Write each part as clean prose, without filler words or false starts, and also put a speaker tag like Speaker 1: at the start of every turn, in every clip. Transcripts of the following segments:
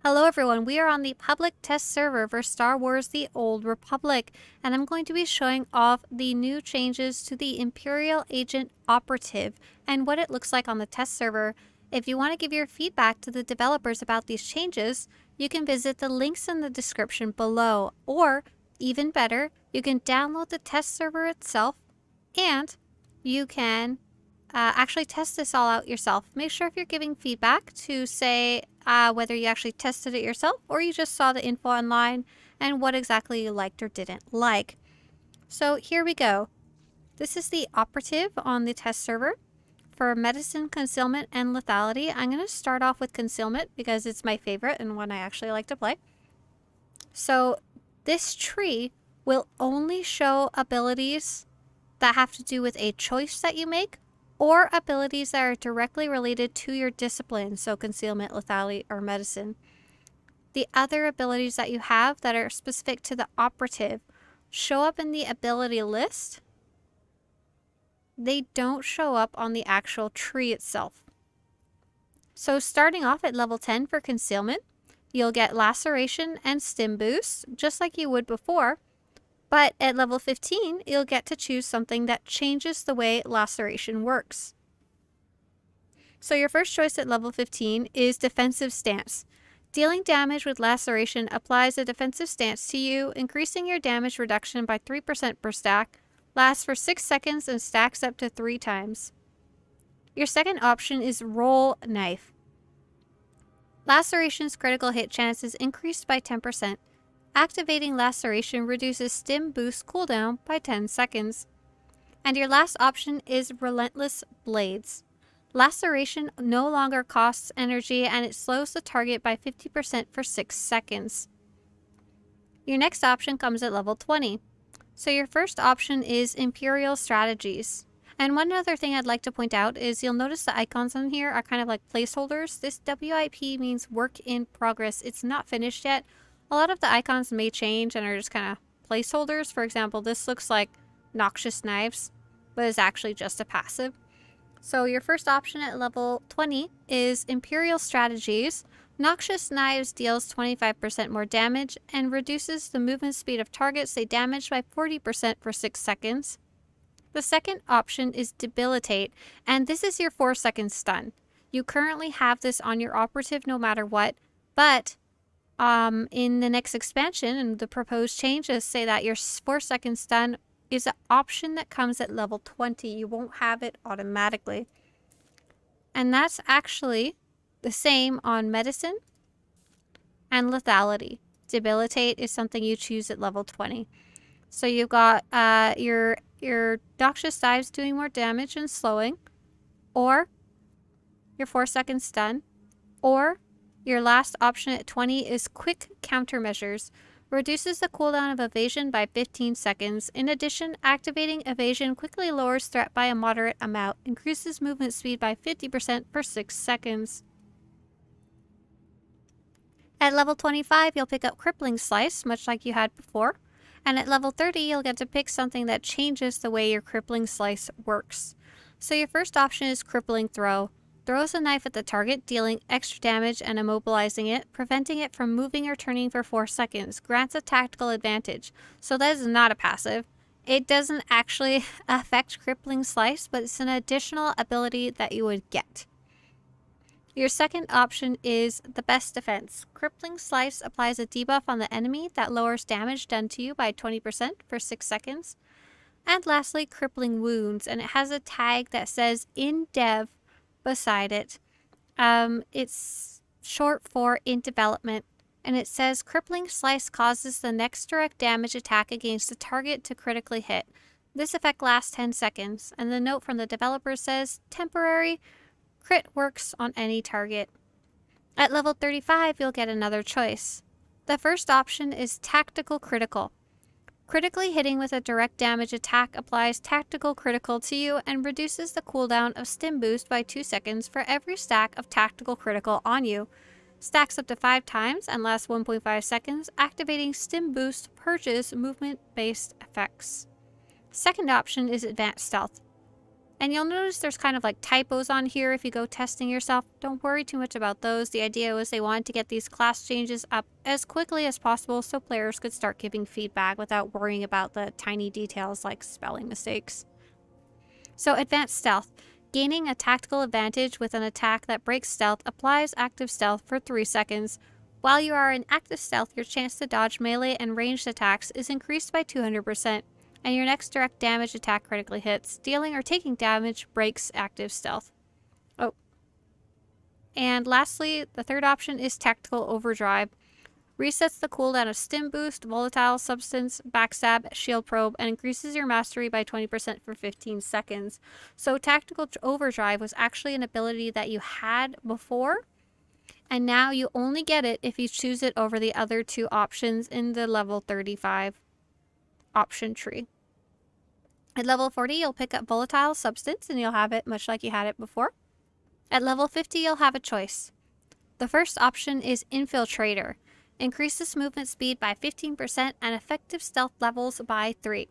Speaker 1: Hello everyone, we are on the public test server for Star Wars The Old Republic, and I'm going to be showing off the new changes to the Imperial Agent Operative and what it looks like on the test server. If you want to give your feedback to the developers about these changes, you can visit the links in the description below, or even better, you can download the test server itself and you can actually test this all out yourself. Make sure if you're giving feedback to say whether you actually tested it yourself or you just saw the info online and what exactly you liked or didn't like. So here we go. This is the operative on the test server for medicine, concealment, and lethality. I'm going to start off with concealment because it's my favorite and one I actually like to play. So this tree will only show abilities that have to do with a choice that you make or abilities that are directly related to your discipline, so concealment, lethality, or medicine. The other abilities that you have that are specific to the operative show up in the ability list. They don't show up on the actual tree itself. So starting off at level 10 for concealment, you'll get laceration and stim boost, just like you would before. But at level 15, you'll get to choose something that changes the way laceration works. So your first choice at level 15 is defensive stance. Dealing damage with laceration applies a defensive stance to you, increasing your damage reduction by 3% per stack, lasts for 6 seconds and stacks up to 3 times. Your second option is roll knife. Laceration's critical hit chance is increased by 10%. Activating laceration reduces stim boost cooldown by 10 seconds. And your last option is relentless blades. Laceration no longer costs energy and it slows the target by 50% for 6 seconds. Your next option comes at level 20. So your first option is Imperial Strategies. And one other thing I'd like to point out is you'll notice the icons on here are kind of like placeholders. This WIP means work in progress. It's not finished yet. A lot of the icons may change and are just kind of placeholders. For example, this looks like Noxious Knives, but is actually just a passive. So your first option at level 20 is Imperial Strategies. Noxious Knives deals 25% more damage and reduces the movement speed of targets they damage by 40% for 6 seconds. The second option is Debilitate, and this is your 4-second stun. You currently have this on your operative no matter what, but in the next expansion and the proposed changes say that your 4-second stun is an option that comes at level 20. You won't have it automatically. And that's actually the same on medicine and lethality. Debilitate is something you choose at level 20. So you've got your Noxious Dives doing more damage and slowing, or your 4-second stun, or your last option at 20 is Quick Countermeasures. Reduces the cooldown of evasion by 15 seconds. In addition, activating evasion quickly lowers threat by a moderate amount. Increases movement speed by 50% for 6 seconds. At level 25, you'll pick up Crippling Slice, much like you had before. And at level 30, you'll get to pick something that changes the way your Crippling Slice works. So your first option is Crippling Throw. Throws a knife at the target, dealing extra damage and immobilizing it, preventing it from moving or turning for 4 seconds. Grants a tactical advantage. So that is not a passive. It doesn't actually affect Crippling Slice, but it's an additional ability that you would get. Your second option is the Best Defense. Crippling Slice applies a debuff on the enemy that lowers damage done to you by 20% for 6 seconds. And lastly, Crippling Wounds, and it has a tag that says in dev beside it. It's short for in development, and it says Crippling Slice causes the next direct damage attack against the target to critically hit. This effect lasts 10 seconds, and the note from the developer says temporary. Crit works on any target. At level 35, you'll get another choice. The first option is Tactical Critical. Critically hitting with a direct damage attack applies tactical critical to you and reduces the cooldown of Stim Boost by 2 seconds for every stack of tactical critical on you. Stacks up to 5 times and lasts 1.5 seconds. Activating Stim Boost purges movement-based effects. Second option is Advanced Stealth. And you'll notice there's kind of like typos on here if you go testing yourself. Don't worry too much about those. The idea was they wanted to get these class changes up as quickly as possible so players could start giving feedback without worrying about the tiny details like spelling mistakes. So Advanced Stealth. Gaining a tactical advantage with an attack that breaks stealth applies active stealth for 3 seconds. While you are in active stealth, your chance to dodge melee and ranged attacks is increased by 200%. And your next direct damage attack critically hits. Dealing or taking damage breaks active stealth. Oh. And lastly, the third option is Tactical Overdrive. Resets the cooldown of Stim Boost, Volatile Substance, Backstab, Shield Probe, and increases your mastery by 20% for 15 seconds. So Tactical Overdrive was actually an ability that you had before, and now you only get it if you choose it over the other 2 options in the level 35 option tree. At level 40, you'll pick up Volatile Substance, and you'll have it much like you had it before. At level 50, you'll have a choice. The first option is Infiltrator. Increases movement speed by 15% and effective stealth levels by 3.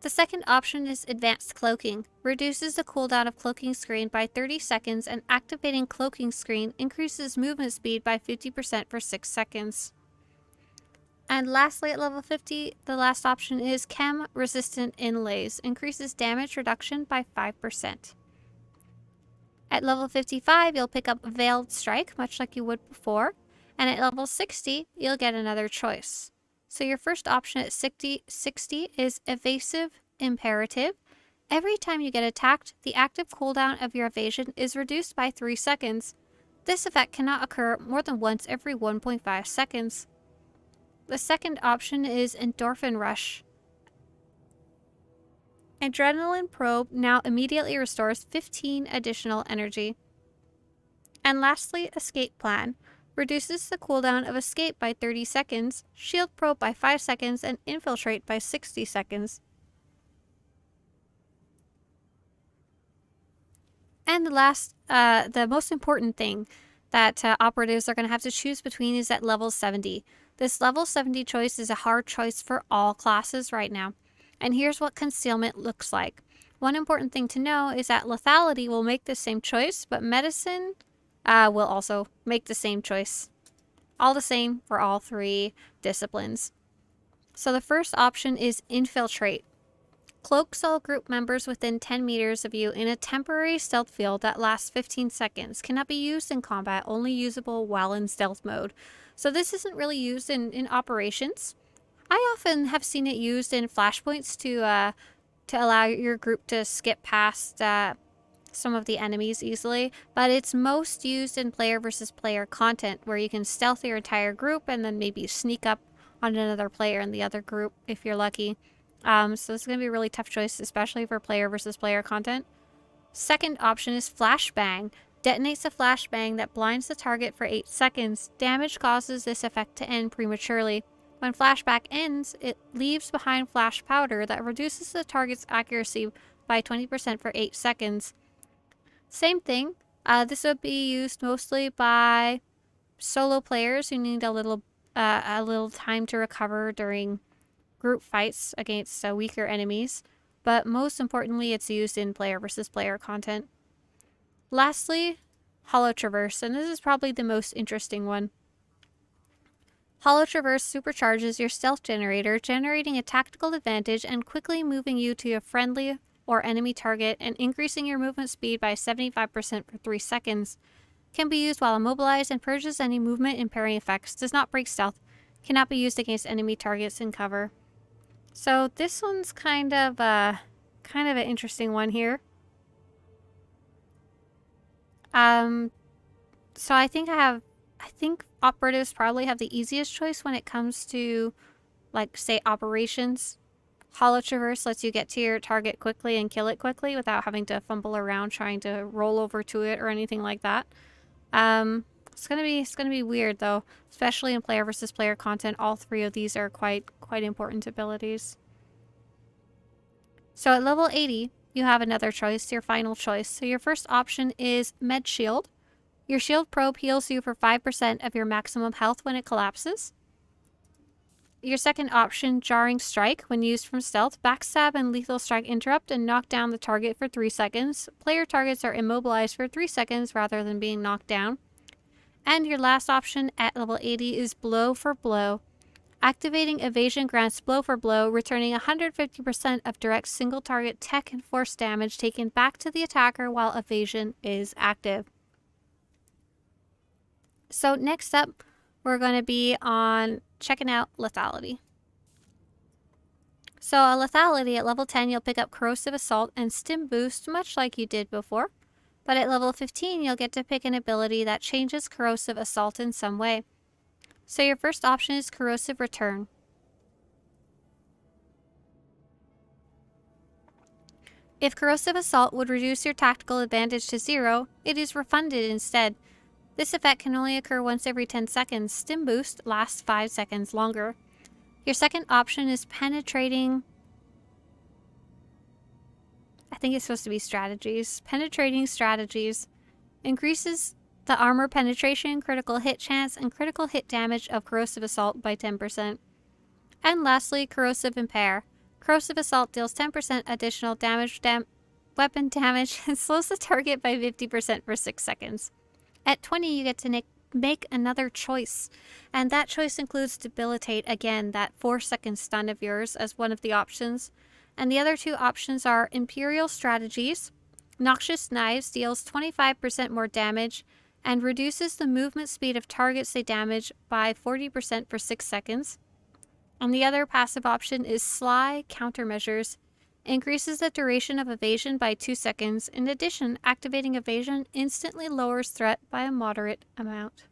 Speaker 1: The second option is Advanced Cloaking. Reduces the cooldown of Cloaking Screen by 30 seconds, and activating Cloaking Screen increases movement speed by 50% for 6 seconds. And lastly, at level 50, the last option is Chem Resistant Inlays. Increases damage reduction by 5%. At level 55, you'll pick up Veiled Strike, much like you would before. And at level 60, you'll get another choice. So your first option at 60 is Evasive Imperative. Every time you get attacked, the active cooldown of your evasion is reduced by 3 seconds. This effect cannot occur more than once every 1.5 seconds. The second option is Endorphin Rush. Adrenaline Probe now immediately restores 15 additional energy. And lastly, Escape Plan. Reduces the cooldown of Escape by 30 seconds, Shield Probe by 5 seconds, and Infiltrate by 60 seconds. And the most important thing that operatives are going to have to choose between is at level 70. This level 70 choice is a hard choice for all classes right now. And here's what Concealment looks like. One important thing to know is that Lethality will make the same choice, but Medicine will also make the same choice. All the same for all 3 disciplines. So the first option is Infiltrate. Cloaks all group members within 10 meters of you in a temporary stealth field that lasts 15 seconds. Cannot be used in combat, only usable while in stealth mode. So this isn't really used in operations. I often have seen it used in flashpoints to allow your group to skip past some of the enemies easily, but it's most used in player versus player content where you can stealth your entire group and then maybe sneak up on another player in the other group if you're lucky. So it's going to be a really tough choice, especially for player versus player content. Second option is Flashbang. Detonates a flashbang that blinds the target for 8 seconds. Damage causes this effect to end prematurely. When flashback ends, it leaves behind flash powder that reduces the target's accuracy by 20% for 8 seconds. Same thing. This would be used mostly by solo players who need a little time to recover during group fights against weaker enemies. But most importantly, it's used in player versus player content. Lastly, Hollow Traverse, and this is probably the most interesting one. Hollow Traverse supercharges your stealth generator, generating a tactical advantage and quickly moving you to a friendly or enemy target and increasing your movement speed by 75% for 3 seconds. Can be used while immobilized and purges any movement impairing effects. Does not break stealth. Cannot be used against enemy targets in cover. So this one's kind of an interesting one here. So I think operatives probably have the easiest choice when it comes to, like, say, operations. Hollow Traverse lets you get to your target quickly and kill it quickly without having to fumble around trying to roll over to it or anything like that. It's gonna be weird though, especially in player versus player content. All 3 of these are quite important abilities. So at level 80, you have another choice, your final choice. So your first option is Med Shield. Your shield probe heals you for 5% of your maximum health when it collapses. Your second option, Jarring Strike, when used from stealth, backstab and lethal strike interrupt and knock down the target for 3 seconds. Player targets are immobilized for 3 seconds rather than being knocked down. And your last option at level 80 is Blow for Blow. Activating Evasion grants Blow for Blow, returning 150% of direct single target tech and force damage taken back to the attacker while Evasion is active. So next up, we're going to be on checking out Lethality. So a Lethality at level 10, you'll pick up Corrosive Assault and Stim Boost, much like you did before. But at level 15, you'll get to pick an ability that changes Corrosive Assault in some way. So your first option is Corrosive Return. If Corrosive Assault would reduce your tactical advantage to 0, it is refunded instead. This effect can only occur once every 10 seconds. Stim Boost lasts 5 seconds longer. Your second option is Penetrating... I think it's supposed to be Strategies. Penetrating Strategies increases the armor penetration, critical hit chance, and critical hit damage of Corrosive Assault by 10%. And lastly, Corrosive Impair. Corrosive Assault deals 10% additional weapon damage and slows the target by 50% for 6 seconds. At 20, you get to make another choice, and that choice includes Debilitate, again, that 4-second stun of yours as one of the options. And the other two options are Imperial Strategies. Noxious Knives deals 25% more damage and reduces the movement speed of targets they damage by 40% for 6 seconds. And the other passive option is Sly Countermeasures. Increases the duration of evasion by 2 seconds. In addition, activating evasion instantly lowers threat by a moderate amount.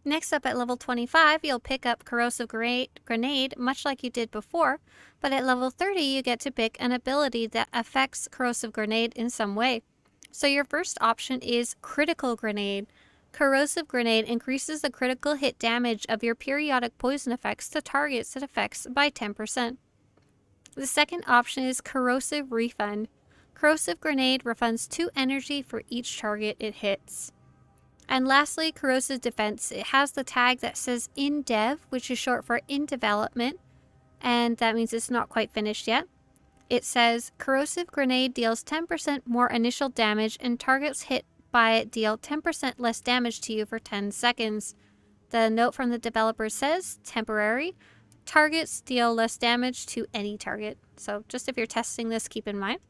Speaker 1: Next up at level 25, you'll pick up Corrosive Grenade, much like you did before, but at level 30, you get to pick an ability that affects Corrosive Grenade in some way. So your first option is Critical Grenade. Corrosive Grenade increases the critical hit damage of your periodic poison effects to targets it affects by 10%. The second option is Corrosive Refund. Corrosive Grenade refunds 2 energy for each target it hits. And lastly, Corrosive Defense. It has the tag that says In Dev, which is short for In Development, and that means it's not quite finished yet. It says, Corrosive Grenade deals 10% more initial damage and targets hit by it deal 10% less damage to you for 10 seconds. The note from the developer says, temporary. Targets deal less damage to any target. So just if you're testing this, keep in mind.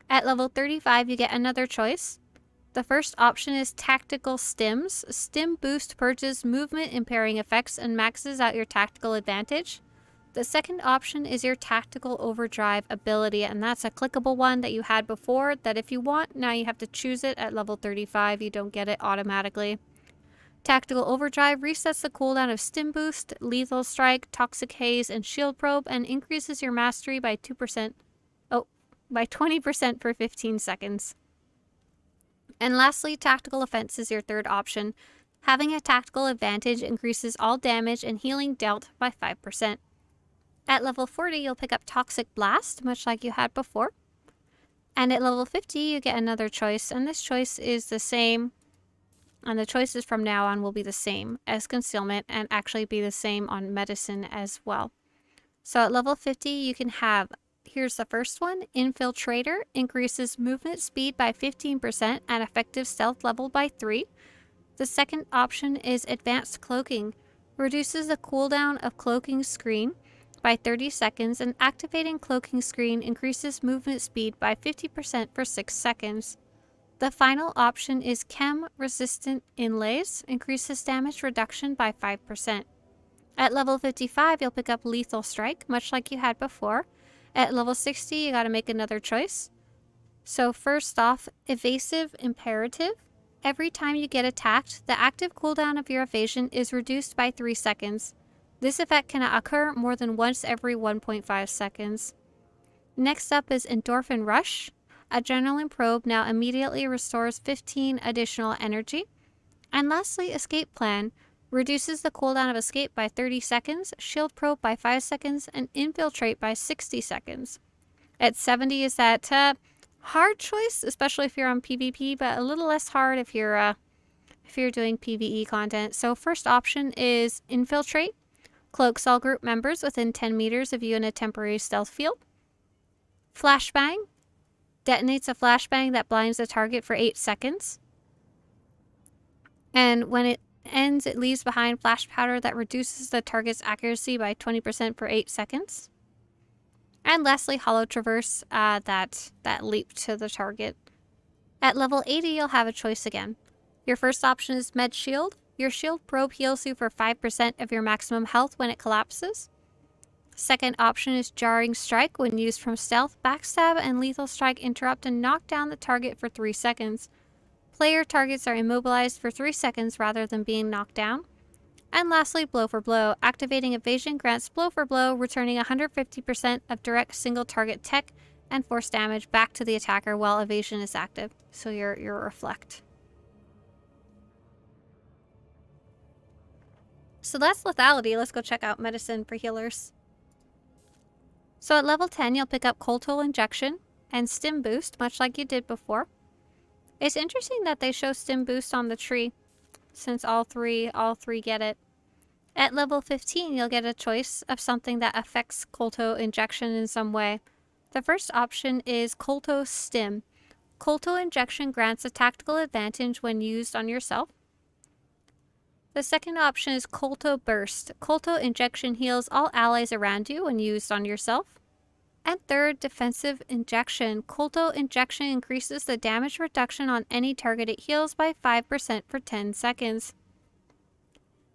Speaker 1: At level 35, you get another choice. The first option is Tactical Stims. Stim Boost purges movement impairing effects and maxes out your tactical advantage. The second option is your Tactical Overdrive ability, and that's a clickable one that you had before that if you want, now you have to choose it at level 35. You don't get it automatically. Tactical Overdrive resets the cooldown of Stim Boost, Lethal Strike, Toxic Haze, and Shield Probe, and increases your mastery by 20% for 15 seconds. And lastly, Tactical Offense is your third option. Having a tactical advantage increases all damage and healing dealt by 5%. At level 40, you'll pick up Toxic Blast, much like you had before. And at level 50, you get another choice, and this choice is the same, and the choices from now on will be the same as Concealment, and actually be the same on Medicine as well. So at level 50, you can have, here's the first one, Infiltrator, increases movement speed by 15% and effective stealth level by 3. The second option is Advanced Cloaking, reduces the cooldown of Cloaking Screen by 30 seconds, and activating Cloaking Screen increases movement speed by 50% for 6 seconds. The final option is Chem Resistant Inlays, increases damage reduction by 5%. At level 55, you'll pick up Lethal Strike, much like you had before. At level 60, you gotta make another choice. So first off, Evasive Imperative. Every time you get attacked, the active cooldown of your evasion is reduced by 3 seconds. This effect can occur more than once every 1.5 seconds. Next up is Endorphin Rush. Adrenaline Probe now immediately restores 15 additional energy. And lastly, Escape Plan. Reduces the cooldown of Escape by 30 seconds, Shield Probe by 5 seconds, and Infiltrate by 60 seconds. At 70 is that hard choice, especially if you're on PvP, but a little less hard if you're if you're doing PvE content. So first option is Infiltrate. Cloaks all group members within 10 meters of you in a temporary stealth field. Flashbang. Detonates a flashbang that blinds the target for 8 seconds. And when it ends, it leaves behind flash powder that reduces the target's accuracy by 20% for 8 seconds. And lastly, Hollow Traverse, that leap to the target. At level 80, you'll have a choice again. Your first option is Med Shield. Your shield probe heals you for 5% of your maximum health when it collapses. Second option is Jarring Strike. When used from stealth, backstab and lethal strike interrupt and knock down the target for 3 seconds. Player targets are immobilized for 3 seconds rather than being knocked down. And lastly, Blow for Blow. Activating Evasion grants Blow for Blow, returning 150% of direct single target tech and force damage back to the attacker while Evasion is active. So your Reflect. So that's Lethality. Let's go check out Medicine for healers. So at level 10, you'll pick up Cold Hole Injection and Stim Boost, much like you did before. It's interesting that they show Stim Boost on the tree, since all three get it. At level 15, you'll get a choice of something that affects Colto Injection in some way. The first option is Colto Stim. Colto Injection grants a tactical advantage when used on yourself. The second option is Colto Burst. Colto Injection heals all allies around you when used on yourself. And third, Defensive Injection. Colto Injection increases the damage reduction on any target it heals by 5% for 10 seconds.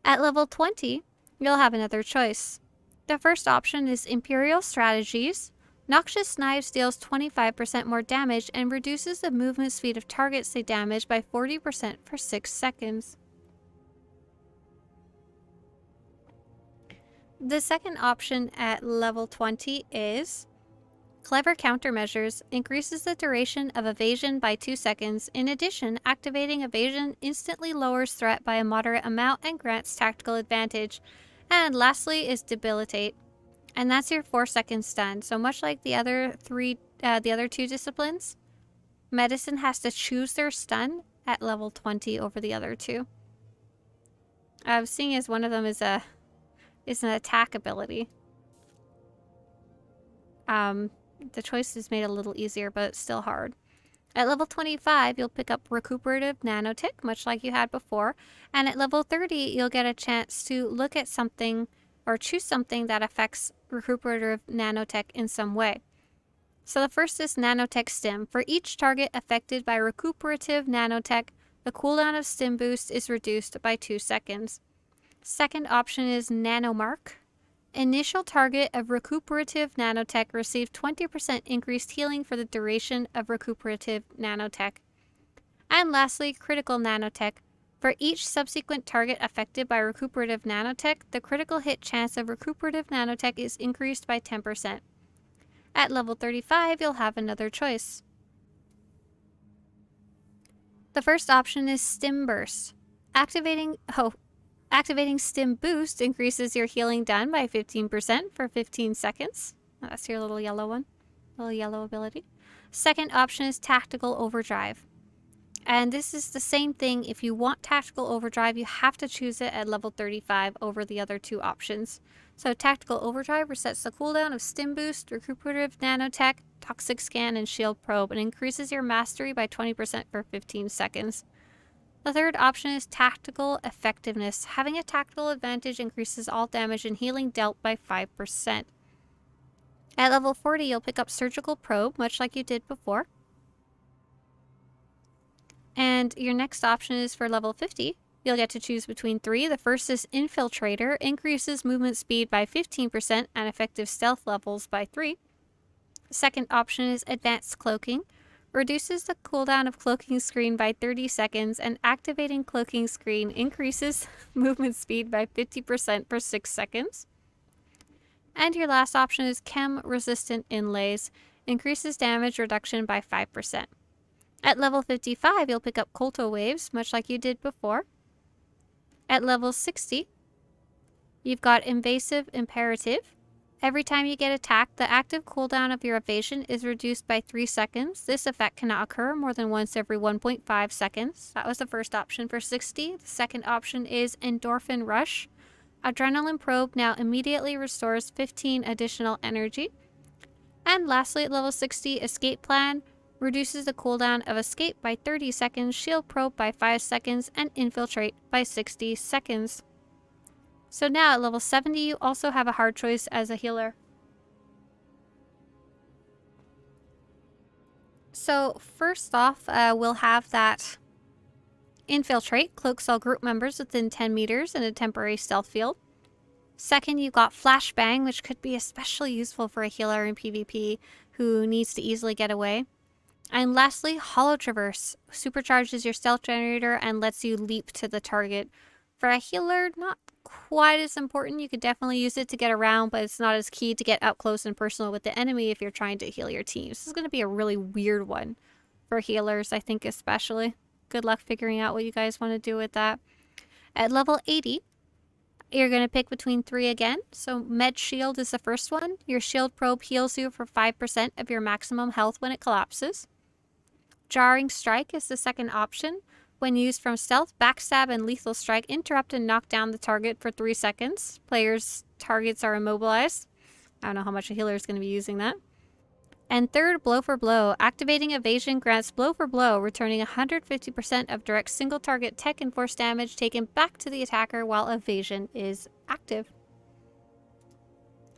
Speaker 1: At level 20, you'll have another choice. The first option is Imperial Strategies. Noxious Knives deals 25% more damage and reduces the movement speed of targets they damage by 40% for 6 seconds. The second option at level 20 is Clever Countermeasures. Increases the duration of evasion by 2 seconds. In addition, activating evasion instantly lowers threat by a moderate amount and grants tactical advantage. And lastly is Debilitate. And that's your 4-second stun. So much like the other two disciplines, Medicine has to choose their stun at level 20 over the other two. Seeing as one of them is an attack ability. The choice is made a little easier, but it's still hard. At level 25, you'll pick up Recuperative Nanotech, much like you had before. And at level 30, you'll get a chance to look at something or choose something that affects Recuperative Nanotech in some way. So the first is Nanotech Stem. For each target affected by Recuperative Nanotech, the cooldown of Stim Boost is reduced by 2 seconds. Second option is Nanomark. Initial target of Recuperative Nanotech received 20% increased healing for the duration of Recuperative Nanotech. And lastly, Critical Nanotech. For each subsequent target affected by Recuperative Nanotech, the critical hit chance of Recuperative Nanotech is increased by 10%. At level 35, you'll have another choice. The first option is Stim Burst. Activating Stim Boost increases your healing done by 15% for 15 seconds. That's your little yellow one. Little yellow ability. Second option is Tactical Overdrive. And this is the same thing. If you want Tactical Overdrive, you have to choose it at level 35 over the other two options. So Tactical Overdrive resets the cooldown of Stim Boost, Recuperative Nanotech, Toxic Scan, and Shield Probe, and increases your mastery by 20% for 15 seconds. The third option is Tactical Effectiveness. Having a tactical advantage increases all damage and healing dealt by 5%. At level 40, you'll pick up Surgical Probe, much like you did before. And your next option is for level 50. You'll get to choose between 3. The first is Infiltrator. Increases movement speed by 15% and effective stealth levels by 3. The second option is Advanced Cloaking. Reduces the cooldown of Cloaking Screen by 30 seconds, and activating Cloaking Screen increases movement speed by 50% for 6 seconds. And your last option is Chem Resistant Inlays. Increases damage reduction by 5%. At level 55, you'll pick up Colto Waves, much like you did before. At level 60, you've got Invasive Imperative. Every time you get attacked, the active cooldown of your evasion is reduced by 3 seconds. This effect cannot occur more than once every 1.5 seconds. That was the first option for 60. The second option is Endorphin Rush. Adrenaline Probe now immediately restores 15 additional energy. And lastly, at level 60, Escape Plan reduces the cooldown of Escape by 30 seconds, Shield Probe by 5 seconds, and Infiltrate by 60 seconds. So now at level 70, you also have a hard choice as a healer. So first off, we'll have that Infiltrate, cloaks all group members within 10 meters in a temporary stealth field. Second, you've got Flashbang, which could be especially useful for a healer in PvP who needs to easily get away. And lastly, Hollow Traverse supercharges your stealth generator and lets you leap to the target. For a healer, not quite as important. You could definitely use it to get around, but it's not as key to get up close and personal with the enemy if you're trying to heal your team. This is going to be a really weird one for healers, I think especially. Good luck figuring out what you guys want to do with that. At level 80, you're going to pick between 3 again. So Med Shield is the first one. Your Shield Probe heals you for 5% of your maximum health when it collapses. Jarring Strike is the second option. When used from Stealth, Backstab, and Lethal Strike, interrupt and knock down the target for 3 seconds. Players' targets are immobilized. I don't know how much a healer is going to be using that. And third, Blow for Blow. Activating Evasion grants Blow for Blow, returning 150% of direct single target tech and force damage taken back to the attacker while Evasion is active.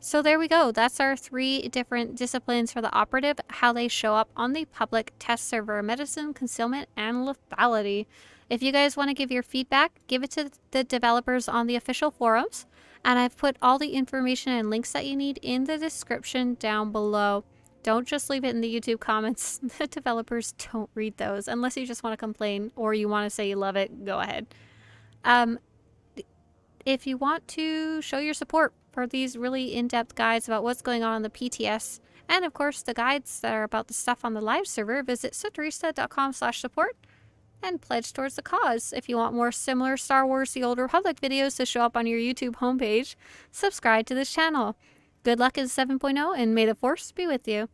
Speaker 1: So there we go. That's our 3 different disciplines for the Operative, how they show up on the public test server: Medicine, Concealment, and Lethality. If you guys want to give your feedback, give it to the developers on the official forums, and I've put all the information and links that you need in the description down below. Don't just leave it in the YouTube comments. The developers don't read those unless you just want to complain or you want to say you love it. Go ahead. If you want to show your support for these really in-depth guides about what's going on the PTS, and of course the guides that are about the stuff on the live server, visit Swtorista.com/support and pledge towards the cause. If you want more similar Star Wars: The Old Republic videos to show up on your YouTube homepage, subscribe to this channel. Good luck in 7.0, and may the Force be with you.